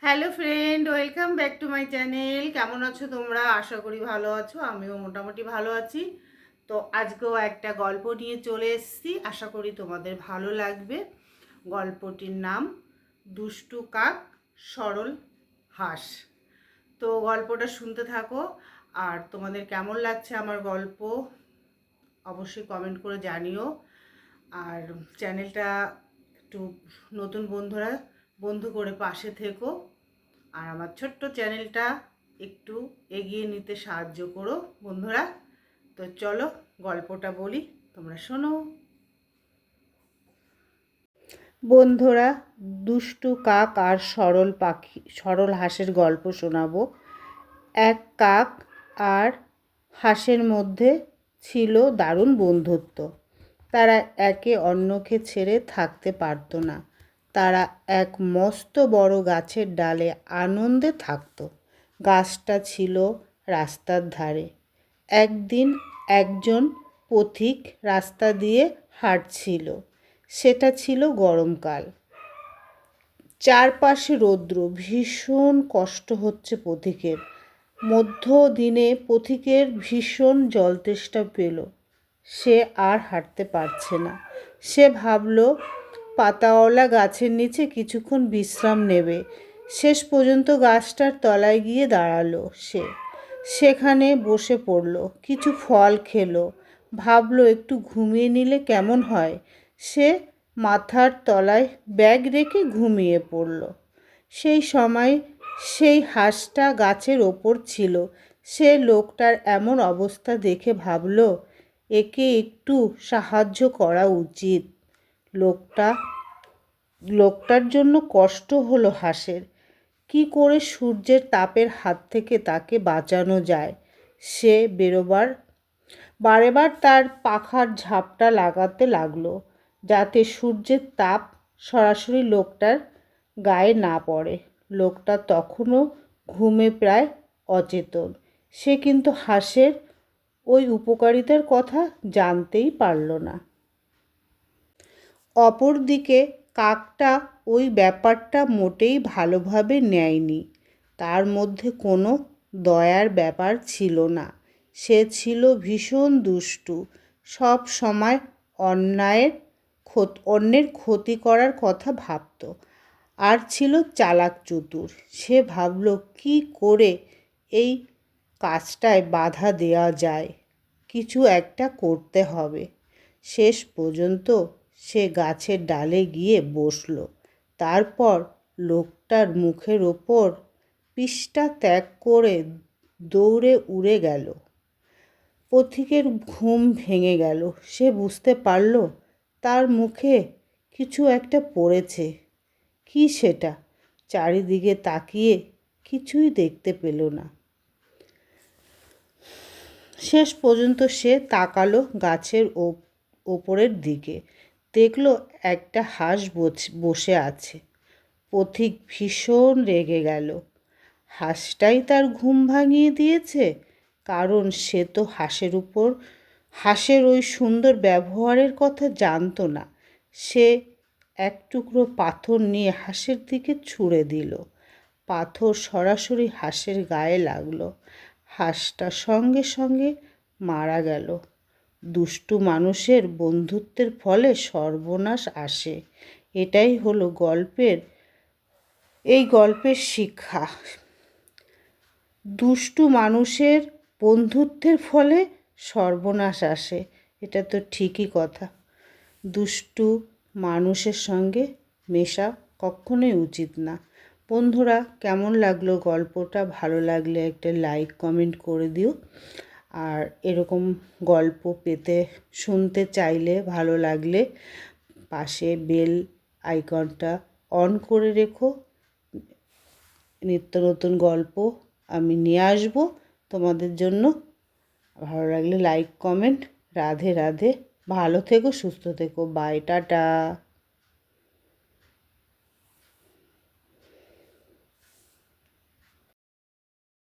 Hello friend, welcome back to my channel. কেমন আছো তোমরা? আশা করি ভালো আছো। আমিও মোটামুটি ভালো আছি। তো আজকেও একটা গল্প নিয়ে চলে এসেছি, আশা করি তোমাদের ভালো লাগবে। গল্পটির নাম দুষ্টু কাক সরল হাঁস। তো গল্পটা শুনতে থাকো। আর তোমাদের কেমন লাগছে আমার গল্প অবশ্যই কমেন্ট করে জানিও। আর চ্যানেলটা একটু নতুন বন্ধু করে পাশে থেকো। আর আমার ছোট্ট চ্যানেলটা একটু এগিয়ে নিতে সাহায্য করো বন্ধুরা। তো চলো গল্পটা বলি, তোমরা শোনো। বন্ধুরা, দুষ্টু কাক আর সরল হাঁসের গল্প শোনাবো। এক কাক আর হাঁসের মধ্যে ছিল দারুণ বন্ধুত্ব। তারা একে অন্যকে ছেড়ে থাকতে পারত না। তারা এক মস্ত বড় গাছের ডালে আনন্দে থাকত। গাছটা ছিল রাস্তার ধারে। একদিন একজন পথিক রাস্তা দিয়ে হাঁটছিল। সেটা ছিল গরমকাল। চারপাশে রৌদ্র, ভীষণ কষ্ট হচ্ছে পথিকের। মধ্যদিনে পথিকের ভীষণ জলতেষ্টা পেল। সে আর হাঁটতে পারছে না। সে ভাবল পাতাওয়ালা গাছের নিচে কিছুক্ষণ বিশ্রাম নেবে। শেষ পর্যন্ত গাছটার তলায় গিয়ে দাঁড়ালো সে। সেখানে বসে পড়ল, কিছু ফল খেলো। ভাবলো একটু ঘুমিয়ে নিলে কেমন হয়। সে মাথার তলায় ব্যাগ রেখে ঘুমিয়ে পড়ল। সেই সময় সেই হাঁসটা গাছের ওপর ছিল। সে লোকটার এমন অবস্থা দেখে ভাবল একে একটু সাহায্য করা উচিত। লোকটার জন্য কষ্ট হলো হাঁসের। কি করে সূর্যের তাপের হাত থেকে তাকে বাঁচানো যায়। সে বারেবার তার পাখার ঝাপটা লাগাতে লাগলো, যাতে সূর্যের তাপ সরাসরি লোকটার গায়ে না পড়ে। লোকটা তখনও ঘুমে প্রায় অচেতন। সে কিন্তু হাঁসের ওই উপকারিতার কথা জানতেই পারল না। অপরদিকে কাকটা ওই ব্যাপারটা মোটেই ভালোভাবে নেয়নি। তার মধ্যে কোনো দয়ার ব্যাপার ছিল না। সে ছিল ভীষণ দুষ্টু। সব সময় অন্যের ক্ষতি করার কথা ভাবত। আর ছিল চালাক চতুর। সে ভাবল কি করে এই কাজটায় বাধা দেওয়া যায়। কিছু একটা করতে হবে। শেষ পর্যন্ত সে গাছের ডালে গিয়ে বসল। তারপর লোকটার মুখের ওপর পিসটা ত্যাগ করে দৌড়ে উড়ে গেল। পথিকের ঘুম ভেঙে গেল। সে বুঝতে পারল তার মুখে কিছু একটা পড়েছে। কি সেটা? চারিদিকে তাকিয়ে কিছুই দেখতে পেল না। শেষ পর্যন্ত সে তাকালো গাছের ওপরের দিকে। দেখল একটা হাঁস বসে আছে। পথিক ভীষণ রেগে গেল। হাঁসটাই তার ঘুম ভাঙিয়ে দিয়েছে। কারণ সে তো হাঁসের ওই সুন্দর ব্যবহারের কথা জানতো না। সে এক টুকরো পাথর নিয়ে হাঁসের দিকে ছুঁড়ে দিল। পাথর সরাসরি হাঁসের গায়ে লাগলো। হাঁসটা সঙ্গে সঙ্গে মারা গেল। দুষ্টু মানুষের বন্ধুত্বের ফলে সর্বনাশ আসে। এটাই হলো এই গল্পের শিক্ষা। দুষ্টু মানুষের বন্ধুত্বের ফলে সর্বনাশ আসে, এটা তো ঠিকই কথা। দুষ্টু মানুষের সঙ্গে মেশা কখনোই উচিত না। বন্ধুরা, কেমন লাগলো গল্পটা? ভালো লাগলে একটা লাইক কমেন্ট করে দিও। আর এরকম গল্প শুনতে চাইলে, ভালো লাগলে পাশে বেল আইকনটা অন করে রেখো। নিত্য নতুন গল্প আমি নিয়ে আসবো তোমাদের জন্য। ভালো লাগলে লাইক কমেন্ট। রাধে রাধে। ভালো থেকো, সুস্থ থেকো। Bye, tata.